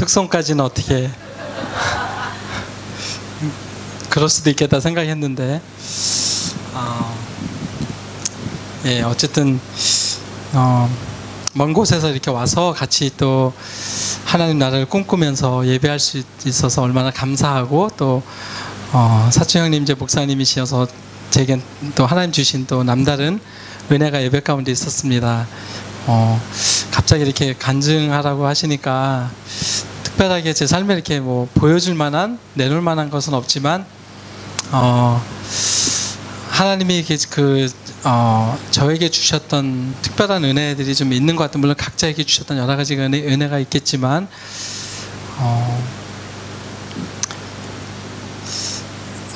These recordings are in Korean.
흑송까지는 어떻게 그럴 수도 있겠다 생각했는데 예, 어쨌든 먼 곳에서 이렇게 와서 같이 또 하나님 나라를 꿈꾸면서 예배할 수 있어서 얼마나 감사하고 또 사촌 형님 이제 목사님이시어서 제겐 또 하나님 주신 또 남다른 은혜가 예배 가운데 있었습니다. 갑자기 이렇게 간증하라고 하시니까 특별하게 제 삶에 이렇게 뭐 보여줄 만한 내놓을 만한 것은 없지만 하나님이 저에게 주셨던 특별한 은혜들이 좀 있는 것 같아요. 물론 각자에게 주셨던 여러 가지 은혜가 있겠지만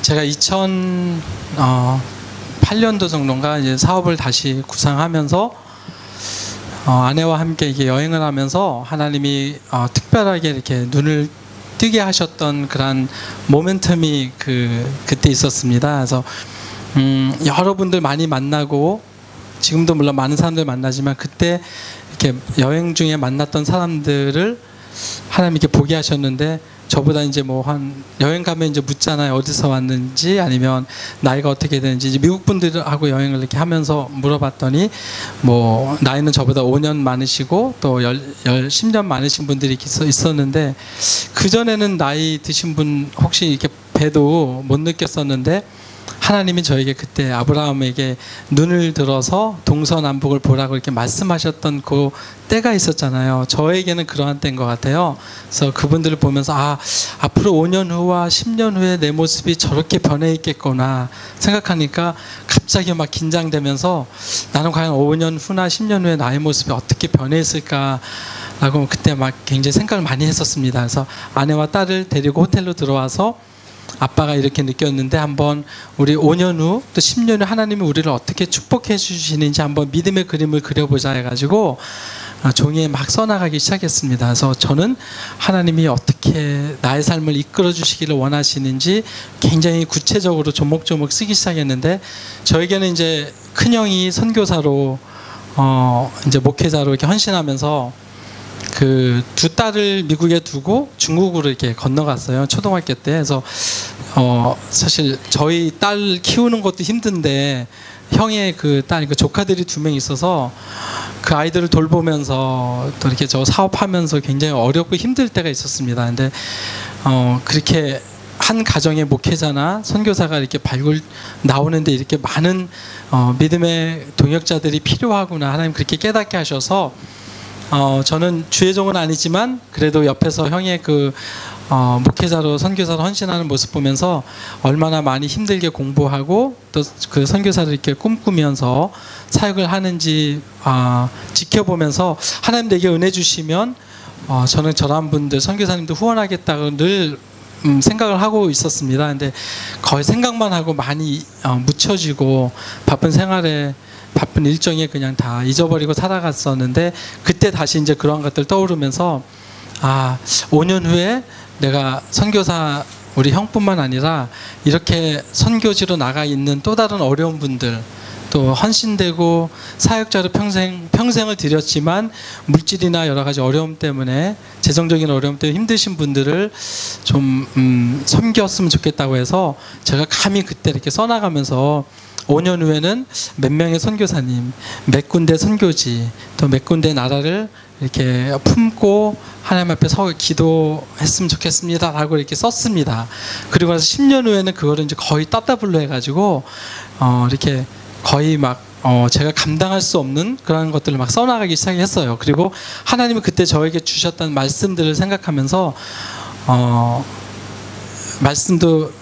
제가 2008년도 정도인가 이제 사업을 다시 구상하면서 아내와 함께 이게 여행을 하면서 하나님이 특별하게 이렇게 눈을 뜨게 하셨던 그런 모멘텀이 그때 있었습니다. 그래서 여러분들 많이 만나고 지금도 물론 많은 사람들 만나지만 그때 이렇게 여행 중에 만났던 사람들을 하나님 이렇게 보게 하셨는데 저보다 이제 뭐 한 여행 가면 이제 묻잖아요. 어디서 왔는지 아니면 나이가 어떻게 되는지. 이제 미국 분들하고 여행을 이렇게 하면서 물어봤더니 뭐 나이는 저보다 5년 많으시고 또 10년 많으신 분들이 있었는데 그전에는 나이 드신 분 혹시 이렇게 봬도 못 느꼈었는데 하나님이 저에게 그때 아브라함에게 눈을 들어서 동서남북을 보라고 이렇게 말씀하셨던 그 때가 있었잖아요. 저에게는 그러한 때인 것 같아요. 그래서 그분들을 보면서 앞으로 5년 후와 10년 후에 내 모습이 저렇게 변해 있겠구나 생각하니까 갑자기 막 긴장되면서 나는 과연 5년 후나 10년 후에 나의 모습이 어떻게 변해 있을까 라고 그때 막 굉장히 생각을 많이 했었습니다. 그래서 아내와 딸을 데리고 호텔로 들어와서 아빠가 이렇게 느꼈는데 한번 우리 5년 후 또 10년 후 하나님이 우리를 어떻게 축복해 주시는지 한번 믿음의 그림을 그려보자 해가지고 종이에 막 써나가기 시작했습니다. 그래서 저는 하나님이 어떻게 나의 삶을 이끌어 주시기를 원하시는지 굉장히 구체적으로 조목조목 쓰기 시작했는데 저에게는 이제 큰형이 선교사로 이제 목회자로 이렇게 헌신하면서 그 두 딸을 미국에 두고 중국으로 이렇게 건너갔어요. 초등학교 때. 그래서 사실 저희 딸 키우는 것도 힘든데 형의 그 딸, 그 조카들이 2명 있어서 그 아이들을 돌보면서 또 이렇게 저 사업하면서 굉장히 어렵고 힘들 때가 있었습니다. 근데 그렇게 한 가정의 목회자나 선교사가 이렇게 발굴 나오는데 이렇게 많은 믿음의 동역자들이 필요하구나 하나님 그렇게 깨닫게 하셔서 저는 주의 종은 아니지만 그래도 옆에서 형의 그 목회자로 선교사로 헌신하는 모습 보면서 얼마나 많이 힘들게 공부하고 또 그 선교사를 이렇게 꿈꾸면서 사역을 하는지 지켜보면서 하나님 내게 은혜 주시면 저는 저런 분들 선교사님도 후원하겠다고 늘 생각을 하고 있었습니다. 근데 거의 생각만 하고 많이 묻혀지고 바쁜 생활에 바쁜 일정에 그냥 다 잊어버리고 살아갔었는데 그때 다시 이제 그런 것들 떠오르면서 5년 후에 내가 선교사 우리 형뿐만 아니라 이렇게 선교지로 나가 있는 또 다른 어려운 분들 또 헌신되고 사역자로 평생을 드렸지만 물질이나 여러 가지 어려움 때문에 재정적인 어려움 때문에 힘드신 분들을 좀 섬겼으면 좋겠다고 해서 제가 감히 그때 이렇게 써나가면서 5년 후에는 몇 명의 선교사님, 몇 군데 선교지, 또 몇 군데 나라를 이렇게 품고 하나님 앞에 서 기도했으면 좋겠습니다 라고 이렇게 썼습니다. 그리고 나서 10년 후에는 그거를 이제 거의 따따블로 해가지고 이렇게 거의 막 제가 감당할 수 없는 그런 것들을 막 써나가기 시작했어요. 그리고 하나님은 그때 저에게 주셨던 말씀들을 생각하면서 말씀도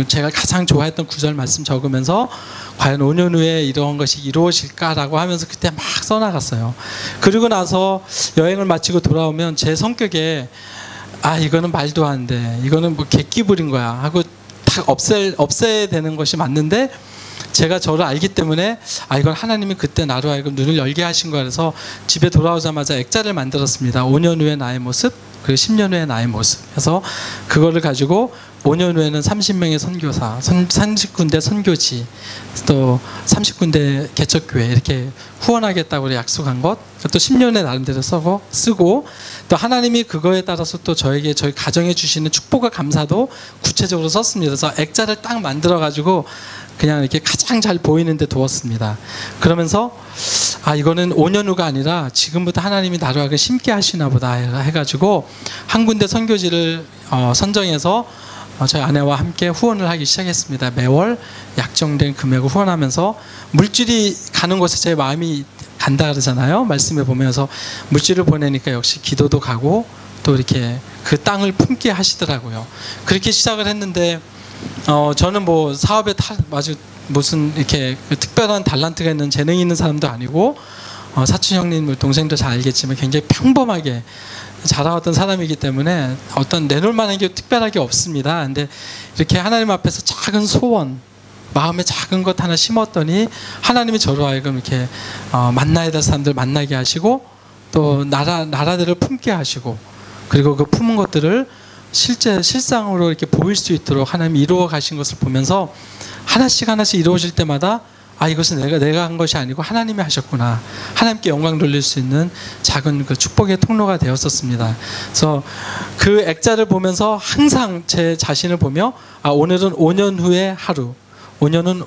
제가 가장 좋아했던 구절 말씀 적으면서 과연 5년 후에 이런 것이 이루어질까라고 하면서 그때 막 써나갔어요. 그리고 나서 여행을 마치고 돌아오면 제 성격에 이거는 말도 안 돼, 이거는 뭐 객기 부린 거야 하고 다 없애야 되는 것이 맞는데 제가 저를 알기 때문에 이건 하나님이 그때 나로 하여금 눈을 열게 하신 거라 해서 집에 돌아오자마자 액자를 만들었습니다. 5년 후에 나의 모습, 그리고 10년 후에 나의 모습 해서 그거를 가지고 5년 후에는 30명의 선교사, 30군데 선교지, 또 30군데 개척교회 이렇게 후원하겠다고 약속한 것, 또 10년에 나름대로 쓰고 또 하나님이 그거에 따라서 또 저희 가정에 주시는 축복과 감사도 구체적으로 썼습니다. 그래서 액자를 딱 만들어 가지고 그냥 이렇게 가장 잘 보이는 데 두었습니다. 그러면서 이거는 5년 후가 아니라 지금부터 하나님이 나를 하게 심게 하시나 보다 해가지고 한 군데 선교지를 선정해서 저희 아내와 함께 후원을 하기 시작했습니다. 매월 약정된 금액을 후원하면서 물질이 가는 곳에 제 마음이 간다 그러잖아요. 말씀에 보면서 물질을 보내니까 역시 기도도 가고 또 이렇게 그 땅을 품게 하시더라고요. 그렇게 시작을 했는데 저는 뭐 사업에 아주 무슨 이렇게 특별한 달란트가 있는 재능이 있는 사람도 아니고 사촌 형님 동생도 잘 알겠지만 굉장히 평범하게 자라왔던 사람이기 때문에 어떤 내놓을 만한 게 특별하게 없습니다. 근데 이렇게 하나님 앞에서 작은 소원, 마음에 작은 것 하나 심었더니 하나님이 저로 하여금 이렇게 만나야 될 사람들 만나게 하시고 또 나라들을 품게 하시고 그리고 그 품은 것들을 실상으로 이렇게 보일 수 있도록 하나님이 이루어 가신 것을 보면서 하나씩 이루어질 때마다 이것은 내가 한 것이 아니고 하나님이 하셨구나. 하나님께 영광 돌릴 수 있는 작은 그 축복의 통로가 되었었습니다. 그래서 그 액자를 보면서 항상 제 자신을 보며 오늘은 5년 후의 하루, 오늘은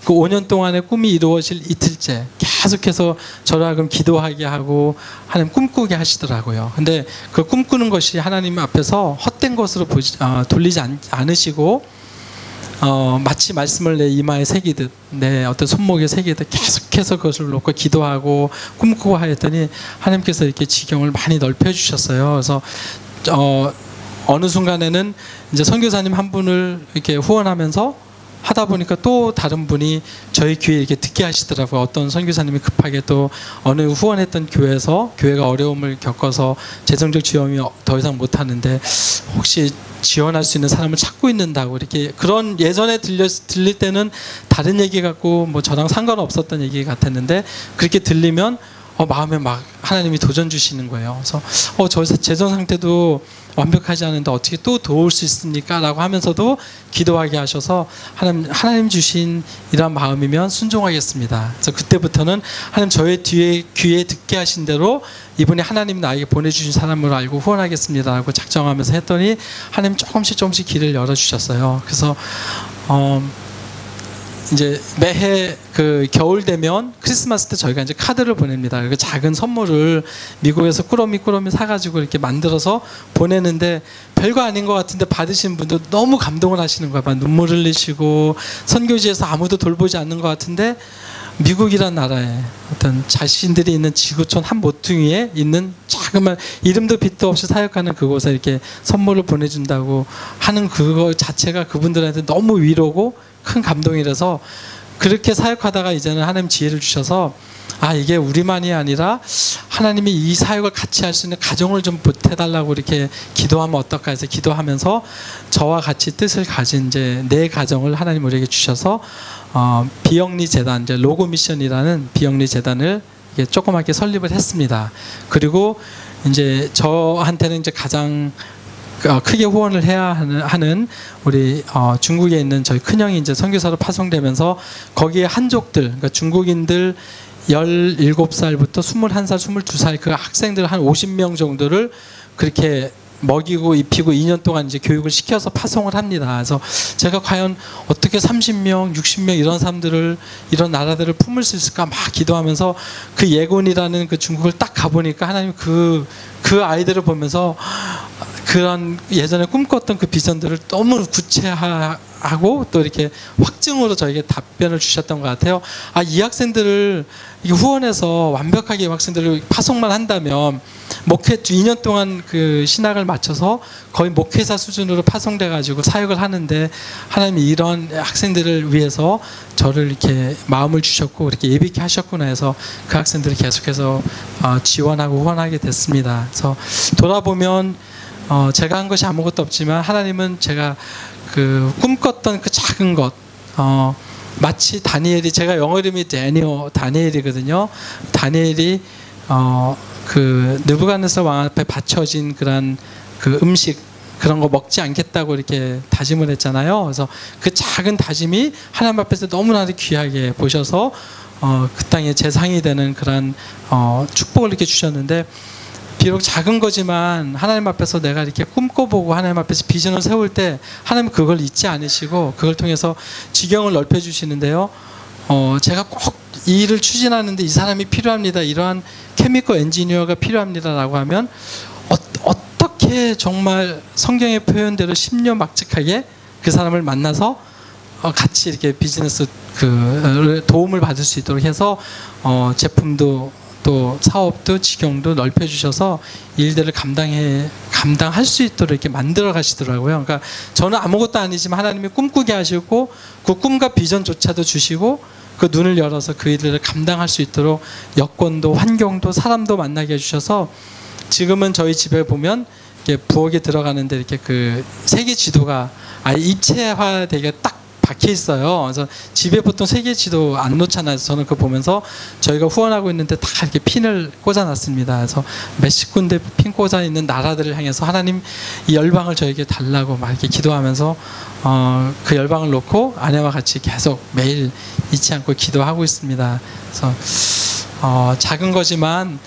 그 5년 동안의 꿈이 이루어질 이틀째 계속해서 저를 하여금 기도하게 하고 하나님 꿈꾸게 하시더라고요. 근데 그 꿈꾸는 것이 하나님 앞에서 헛된 것으로 돌리지 않으시고 마치 말씀을 내 이마에 새기듯 내 어떤 손목에 새기듯 계속해서 그것을 놓고 기도하고 꿈꾸고 하였더니 하나님께서 이렇게 지경을 많이 넓혀주셨어요. 그래서 어느 순간에는 이제 선교사님 한 분을 이렇게 후원하면서 하다 보니까 또 다른 분이 저희 교회 이렇게 듣게 하시더라고요. 어떤 선교사님이 급하게 또 어느 후원했던 교회에서 교회가 어려움을 겪어서 재정적 지원이 더 이상 못하는데 혹시 지원할 수 있는 사람을 찾고 있는다고 이렇게 그런 예전에 들릴 때는 다른 얘기 같고 뭐 저랑 상관없었던 얘기 같았는데 그렇게 들리면 마음에 막 하나님이 도전 주시는 거예요. 그래서 저 재정 상태도 완벽하지 않은데 어떻게 또 도울 수 있습니까? 라고 하면서도 기도하게 하셔서 하나님 주신 이런 마음이면 순종하겠습니다. 그래서 그때부터는 하나님 저의 귀에 듣게 하신 대로 이분이 하나님 나에게 보내주신 사람으로 알고 후원하겠습니다 라고 작정하면서 했더니 하나님 조금씩 길을 열어주셨어요. 그래서 이제 매해 그 겨울 되면 크리스마스 때 저희가 이제 카드를 보냅니다. 그 작은 선물을 미국에서 꾸러미 사가지고 이렇게 만들어서 보내는데 별거 아닌 것 같은데 받으신 분들 너무 감동을 하시는 거예요. 막 눈물 흘리시고 선교지에서 아무도 돌보지 않는 것 같은데 미국이란 나라에 어떤 자신들이 있는 지구촌 한 모퉁이에 있는 자그마한 이름도 빛도 없이 사역하는 그곳에 이렇게 선물을 보내준다고 하는 그거 자체가 그분들한테 너무 위로고 큰 감동이라서 그렇게 사역하다가 이제는 하나님 지혜를 주셔서 이게 우리만이 아니라 하나님이 이 사역을 같이 할 수 있는 가정을 좀 보태달라고 이렇게 기도하면 어떨까 해서 기도하면서 저와 같이 뜻을 가진 이제 네 가정을 하나님 우리에게 주셔서 비영리 재단 이제 로고 미션이라는 비영리 재단을 조그맣게 설립을 했습니다. 그리고 이제 저한테는 이제 가장 크게 후원을 해야 하는 우리 중국에 있는 저희 큰형이 이제 선교사로 파송되면서 거기에 한족들, 그러니까 중국인들 17살부터 21살, 22살 그 학생들 한 50명 정도를 그렇게 먹이고 입히고 2년 동안 이제 교육을 시켜서 파송을 합니다. 그래서 제가 과연 어떻게 30명, 60명 이런 사람들을 이런 나라들을 품을 수 있을까 막 기도하면서 그 예군이라는 그 중국을 딱 가보니까 하나님 그 아이들을 보면서 그런 예전에 꿈꿨던 그 비전들을 너무 구체화하고 또 이렇게 확증으로 저에게 답변을 주셨던 것 같아요. 이 학생들을 후원해서 완벽하게 이 학생들을 파송만 한다면 목회 2년 동안 그 신학을 마쳐서 거의 목회사 수준으로 파송돼 가지고 사역을 하는데 하나님이 이런 학생들을 위해서 저를 이렇게 마음을 주셨고 이렇게 예비케 하셨구나 해서 그 학생들을 계속해서 지원하고 후원하게 됐습니다. 그래서 돌아보면 제가 한 것이 아무것도 없지만 하나님은 제가 그 꿈꿨던 그 작은 것 마치 다니엘이 제가 영어 이름이 다니엘이거든요. 다니엘이 그 느부갓네살 왕 앞에 바쳐진 그런 그 음식 그런 거 먹지 않겠다고 이렇게 다짐을 했잖아요. 그래서 그 작은 다짐이 하나님 앞에서 너무나도 귀하게 보셔서 그 땅의 재상이 되는 그런 축복을 이렇게 주셨는데, 비록 작은 거지만 하나님 앞에서 내가 이렇게 꿈꿔보고 하나님 앞에서 비전을 세울 때 하나님은 그걸 잊지 않으시고 그걸 통해서 지경을 넓혀주시는데요. 제가 꼭 이 일을 추진하는데 이 사람이 필요합니다, 이러한 케미컬 엔지니어가 필요합니다라고 하면 어떻게 정말 성경의 표현대로 심려막직하게 그 사람을 만나서 같이 이렇게 비즈니스 그 도움을 받을 수 있도록 해서 제품도 또 사업도 직영도 넓혀주셔서 일들을 감당할 수 있도록 이렇게 만들어 가시더라고요. 그러니까 저는 아무것도 아니지만 하나님이 꿈꾸게 하시고 그 꿈과 비전조차도 주시고 그 눈을 열어서 그 일들을 감당할 수 있도록 여건도 환경도 사람도 만나게 해주셔서 지금은 저희 집에 보면 이렇게 부엌에 들어가는데 이렇게 그 세계 지도가 아예 입체화되게 딱 박혀 있어요. 그래서 집에 보통 세계 지도 안 놓잖아요. 저는 그거 보면서 저희가 후원하고 있는데 다 이렇게 핀을 꽂아놨습니다. 그래서 몇십 군데 핀 꽂아 있는 나라들을 향해서 하나님 이 열방을 저에게 달라고 막 이렇게 기도하면서 그 열방을 놓고 아내와 같이 계속 매일 잊지 않고 기도하고 있습니다. 그래서 작은 거지만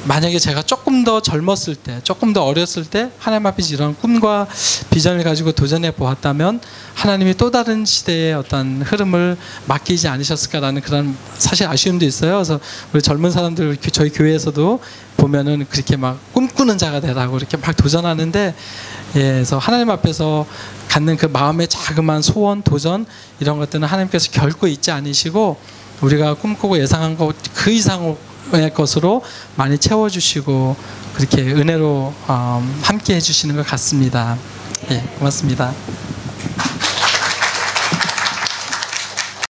만약에 제가 조금 더 젊었을 때, 조금 더 어렸을 때 하나님 앞에 이런 꿈과 비전을 가지고 도전해 보았다면 하나님이 또 다른 시대의 어떤 흐름을 맡기지 않으셨을까라는 그런 사실 아쉬움도 있어요. 그래서 우리 젊은 사람들 저희 교회에서도 보면은 그렇게 막 꿈꾸는 자가 되라고 이렇게 막 도전하는데, 그래서 하나님 앞에서 갖는 그 마음의 자그마한 소원, 도전 이런 것들은 하나님께서 결코 잊지 않으시고 우리가 꿈꾸고 예상한 것 그 이상의 것으로 많이 채워주시고 그렇게 은혜로 함께 해주시는 것 같습니다. 고맙습니다.